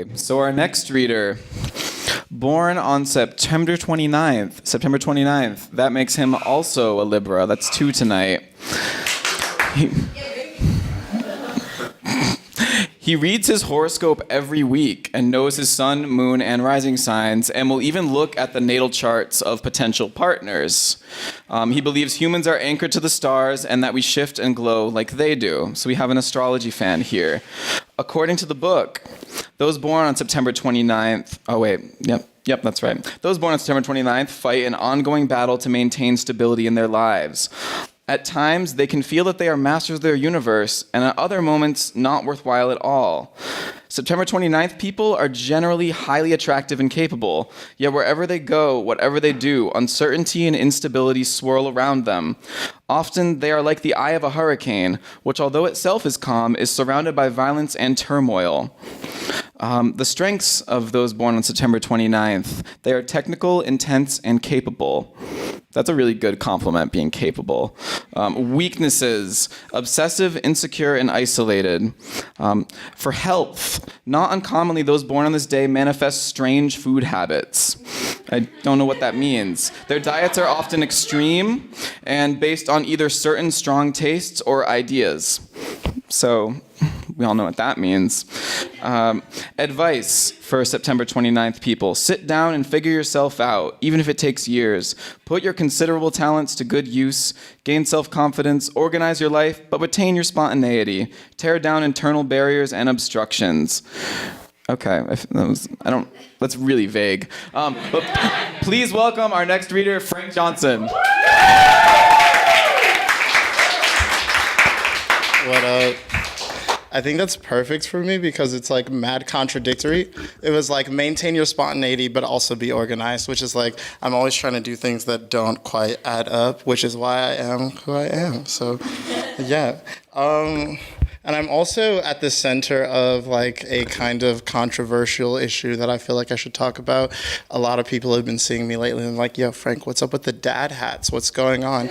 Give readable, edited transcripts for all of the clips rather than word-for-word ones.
Okay, so our next reader, born on September 29th. That makes him also a Libra. That's 2 tonight. He reads his horoscope every week and knows his sun, moon, and rising signs, and will even look at the natal charts of potential partners. He believes humans are anchored to the stars and that we shift and glow like they do. So we have an astrology fan here. According to the book, those born on September 29th... Oh, wait. Yep, that's right. Those born on September 29th fight an ongoing battle to maintain stability in their lives. At times, they can feel that they are masters of their universe, and at other moments, not worthwhile at all. September 29th people are generally highly attractive and capable, yet wherever they go, whatever they do, uncertainty and instability swirl around them. Often, they are like the eye of a hurricane, which, although itself is calm, is surrounded by violence and turmoil. The strengths of those born on September 29th, they are technical, intense, and capable. That's a really good compliment, being capable. Weaknesses, obsessive, insecure, and isolated. For health, not uncommonly, those born on this day manifest strange food habits. I don't know what that means. Their diets are often extreme and based on either certain strong tastes or ideas. So, we all know what that means. Advice for September 29th people. Sit down and figure yourself out, even if it takes years. Put your considerable talents to good use. Gain self-confidence. Organize your life, but retain your spontaneity. Tear down internal barriers and obstructions. Okay, that's really vague. But please welcome our next reader, Frank Johnson. What up? I think that's perfect for me because it's like mad contradictory. It was like maintain your spontaneity but also be organized, which is like I'm always trying to do things that don't quite add up, which is why I am who I am. So yeah. And I'm also at the center of like a kind of controversial issue that I feel like I should talk about. A lot of people have been seeing me lately and like, yo, Frank, what's up with the dad hats? What's going on?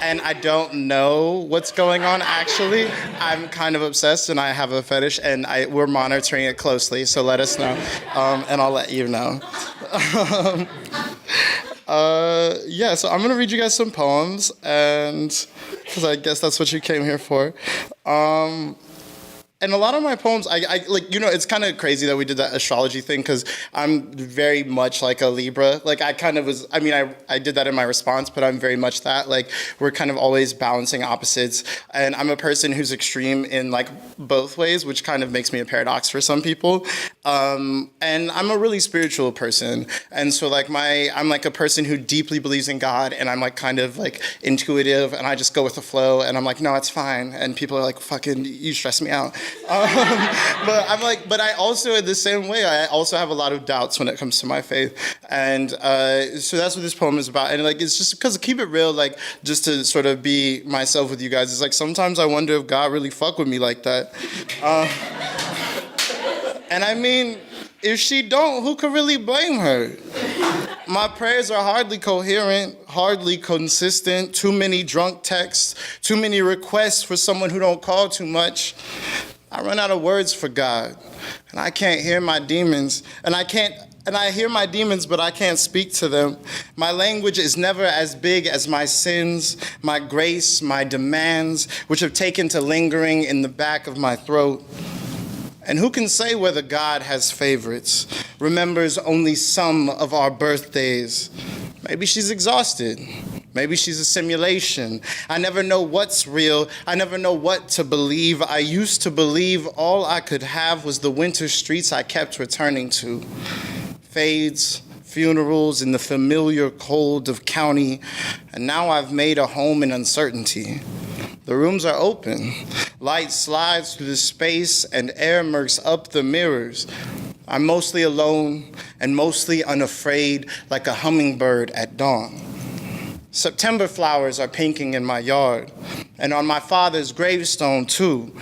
And I don't know what's going on, actually. I'm kind of obsessed and I have a fetish and we're monitoring it closely, so let us know. And I'll let you know. So I'm gonna read you guys some poems, and because I guess that's what you came here for. And a lot of my poems, I like, you know, it's kind of crazy that we did that astrology thing because I'm very much like a Libra. Like I kind of was, I did that in my response, but I'm very much that. Like we're kind of always balancing opposites. And I'm a person who's extreme in like both ways, which kind of makes me a paradox for some people. And I'm a really spiritual person. And so like I'm like a person who deeply believes in God, and I'm like kind of like intuitive, and I just go with the flow, and I'm like, no, it's fine. And people are like, fucking, you stress me out. But I'm like, but I also, in the same way, I also have a lot of doubts when it comes to my faith. And so that's what this poem is about. And like, it's just because, keep it real, like, just to sort of be myself with you guys, it's like, sometimes I wonder if God really fuck with me like that. And I mean, if she don't, who could really blame her? My prayers are hardly coherent, hardly consistent, too many drunk texts, too many requests for someone who don't call too much. I run out of words for God, and I can't hear my demons, and I hear my demons, but I can't speak to them. My language is never as big as my sins, my grace, my demands, which have taken to lingering in the back of my throat. And who can say whether God has favorites, remembers only some of our birthdays? Maybe she's exhausted. Maybe she's a simulation. I never know what's real. I never know what to believe. I used to believe all I could have was the winter streets I kept returning to. Fades, funerals, in the familiar cold of county. And now I've made a home in uncertainty. The rooms are open. Light slides through the space and air murks up the mirrors. I'm mostly alone and mostly unafraid, like a hummingbird at dawn. September flowers are pinking in my yard, and on my father's gravestone too.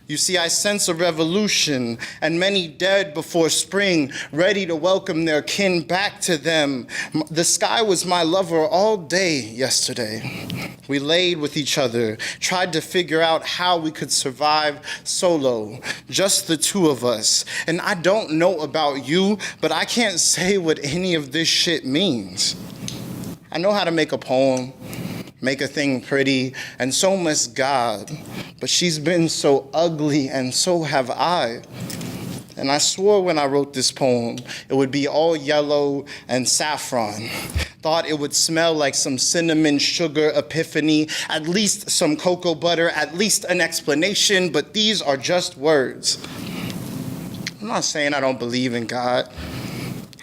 You see, I sense a revolution, and many dead before spring, ready to welcome their kin back to them. The sky was my lover all day yesterday. We laid with each other, tried to figure out how we could survive solo, just the two of us. And I don't know about you, but I can't say what any of this shit means. I know how to make a poem, make a thing pretty, and so must God. But she's been so ugly, and so have I. And I swore when I wrote this poem, it would be all yellow and saffron. Thought it would smell like some cinnamon sugar epiphany, at least some cocoa butter, at least an explanation, but these are just words. I'm not saying I don't believe in God.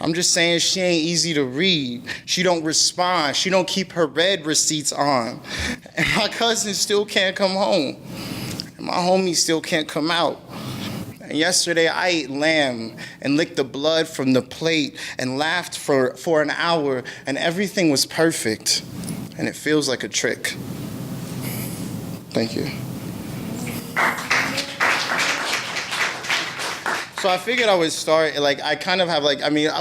I'm just saying she ain't easy to read. She don't respond. She don't keep her red receipts on. And my cousin still can't come home. And my homie still can't come out. And yesterday I ate lamb and licked the blood from the plate and laughed for an hour, and everything was perfect. And it feels like a trick. Thank you. So I figured I would start, I kind of have,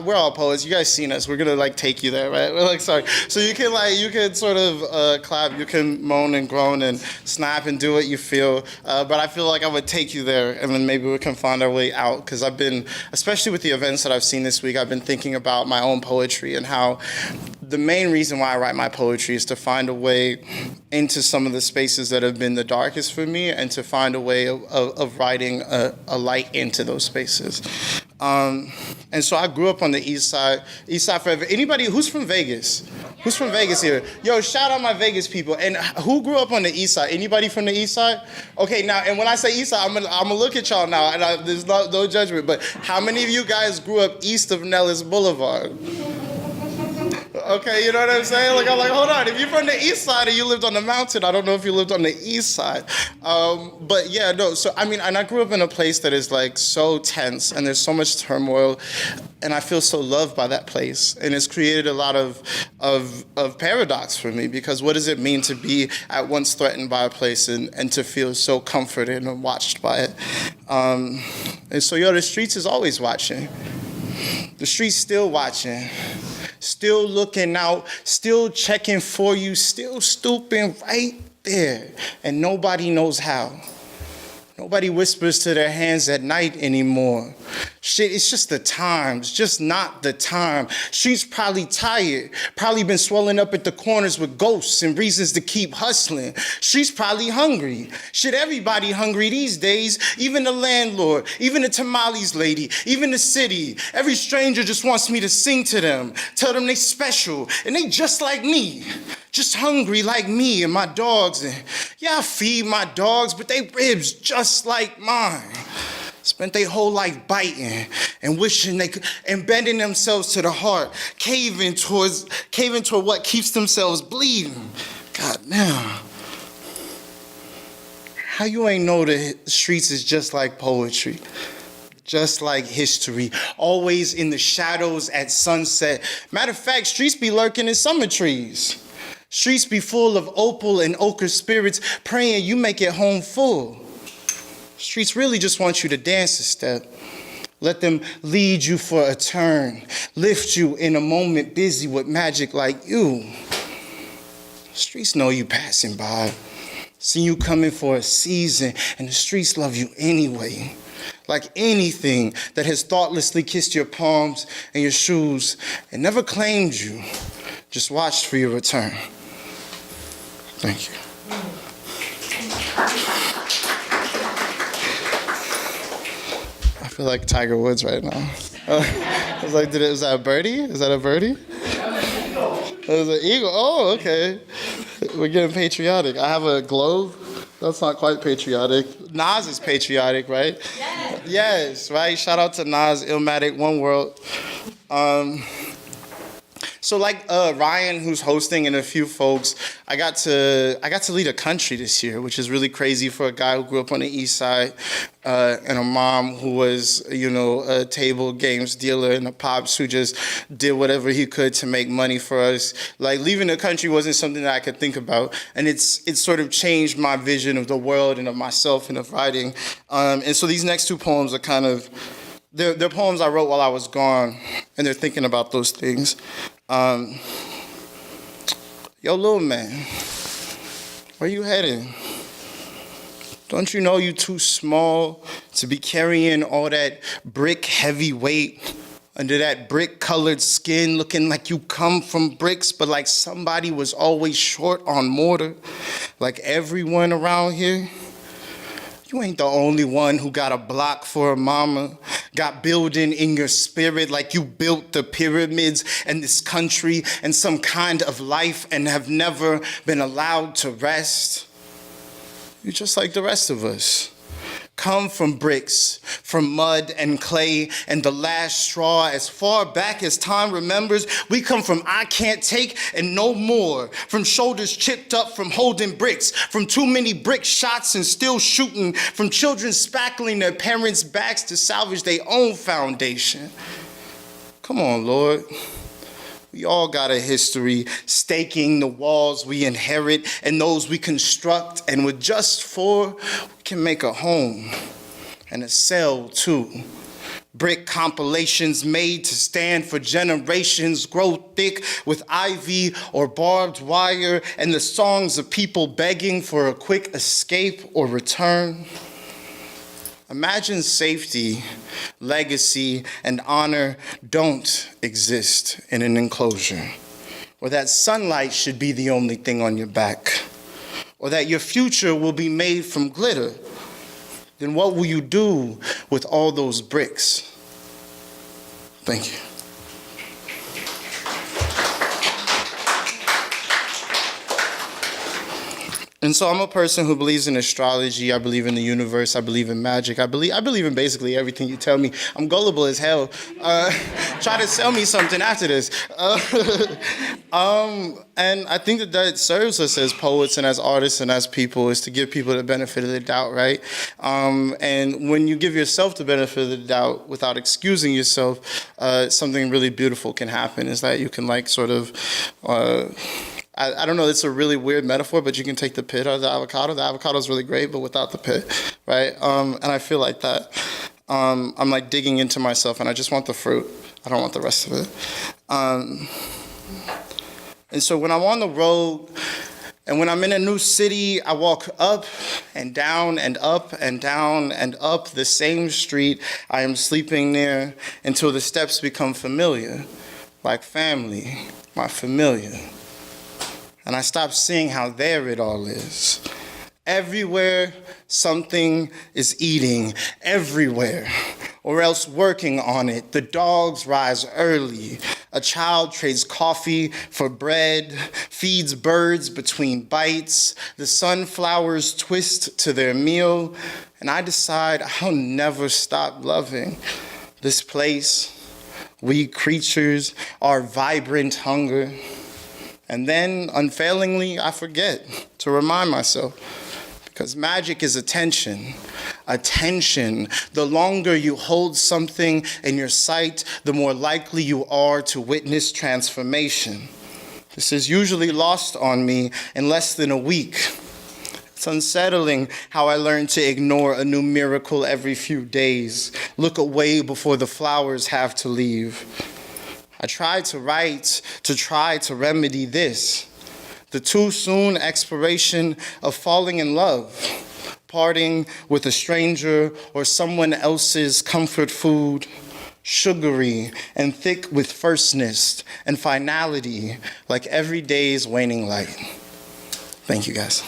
we're all poets. You guys seen us. We're going to, take you there, right? We're sorry. So you can sort of clap. You can moan and groan and snap and do what you feel. But I feel like I would take you there, and then maybe we can find our way out. Because I've been, especially with the events that I've seen this week, I've been thinking about my own poetry and how the main reason why I write my poetry is to find a way into some of the spaces that have been the darkest for me, and to find a way of writing a light into those spaces. And so I grew up on the East Side forever. Anybody who's from Vegas? Who's from Vegas here? Yo, shout out my Vegas people. And who grew up on the East Side? Anybody from the East Side? Okay, now, and when I say East Side, I'm gonna look at y'all now, and there's no judgment, but how many of you guys grew up east of Nellis Boulevard? Okay, you know what I'm saying? I'm like, hold on. If you're from the East Side and you lived on the mountain, I don't know if you lived on the East Side. But yeah, no. So and I grew up in a place that is so tense, and there's so much turmoil, and I feel so loved by that place. And it's created a lot of paradox for me, because what does it mean to be at once threatened by a place and to feel so comforted and watched by it? And so, the streets is always watching. The streets still watching. Still looking out, still checking for you, still stooping right there, and nobody knows how. Nobody whispers to their hands at night anymore. Shit, it's just the times, just not the time. She's probably tired, probably been swelling up at the corners with ghosts and reasons to keep hustling. She's probably hungry. Shit, everybody hungry these days, even the landlord, even the tamales lady, even the city. Every stranger just wants me to sing to them, tell them they special, and they just like me. Just hungry like me and my dogs. And yeah, I feed my dogs, but they ribs just like mine. Spent their whole life biting and wishing they could, and bending themselves to the heart, caving toward what keeps themselves bleeding. God damn. How you ain't know the streets is just like poetry? Just like history, always in the shadows at sunset. Matter of fact, streets be lurking in summer trees. Streets be full of opal and ochre spirits, praying you make it home full. Streets really just want you to dance a step. Let them lead you for a turn, lift you in a moment busy with magic like you. Streets know you passing by, see you coming for a season, and the streets love you anyway. Like anything that has thoughtlessly kissed your palms and your shoes and never claimed you, just watched for your return. Thank you. I feel like Tiger Woods right now. I was like, is that a birdie? Is that a birdie? It was an eagle. Oh, okay. We're getting patriotic. I have a globe. That's not quite patriotic. Nas is patriotic, right? Yes, right? Shout out to Nas, Illmatic, One World. So like Ryan, who's hosting, and a few folks, I got to lead a country this year, which is really crazy for a guy who grew up on the East Side, and a mom who was, a table games dealer, and a pops who just did whatever he could to make money for us. Like, leaving the country wasn't something that I could think about, and it's sort of changed my vision of the world and of myself and of writing. And so these next two poems are kind of, they're poems I wrote while I was gone, and they're thinking about those things. Yo, little man, where you heading? Don't you know you too small to be carrying all that brick heavy weight under that brick-colored skin, looking like you come from bricks, but like somebody was always short on mortar, like everyone around here? You ain't the only one who got a block for a mama, got building in your spirit like you built the pyramids and this country and some kind of life and have never been allowed to rest. You're just like the rest of us. Come from bricks, from mud and clay and the last straw. As far back as time remembers, we come from I can't take and no more, from shoulders chipped up from holding bricks, from too many brick shots and still shooting, from children spackling their parents' backs to salvage their own foundation. Come on, Lord. We all got a history, staking the walls we inherit and those we construct, and with just four, we can make a home and a cell too. Brick compilations made to stand for generations grow thick with ivy or barbed wire, and the songs of people begging for a quick escape or return. Imagine safety, legacy, and honor don't exist in an enclosure, or that sunlight should be the only thing on your back, or that your future will be made from glitter. Then what will you do with all those bricks? Thank you. And so I'm a person who believes in astrology. I believe in the universe. I believe in magic. I believe in basically everything you tell me. I'm gullible as hell. Try to sell me something after this. And I think that serves us as poets and as artists and as people, is to give people the benefit of the doubt, right? And when you give yourself the benefit of the doubt without excusing yourself, something really beautiful can happen. Is that you can I don't know, it's a really weird metaphor, but you can take the pit out of the avocado. The avocado is really great, but without the pit, right? And I feel like that. I'm like digging into myself, and I just want the fruit. I don't want the rest of it. And so when I'm on the road, and when I'm in a new city, I walk up and down and up and down and up the same street I am sleeping near until the steps become familiar, like family, my familiar. And I stopped seeing how there it all is. Everywhere, something is eating. Everywhere. Or else working on it. The dogs rise early. A child trades coffee for bread, feeds birds between bites. The sunflowers twist to their meal. And I decide I'll never stop loving this place, we creatures, our vibrant hunger. And then, unfailingly, I forget to remind myself, because magic is attention. Attention. The longer you hold something in your sight, the more likely you are to witness transformation. This is usually lost on me in less than a week. It's unsettling how I learn to ignore a new miracle every few days, look away before the flowers have to leave. I tried to write to try to remedy this, the too soon expiration of falling in love, parting with a stranger or someone else's comfort food, sugary and thick with firstness and finality, like every day's waning light. Thank you, guys.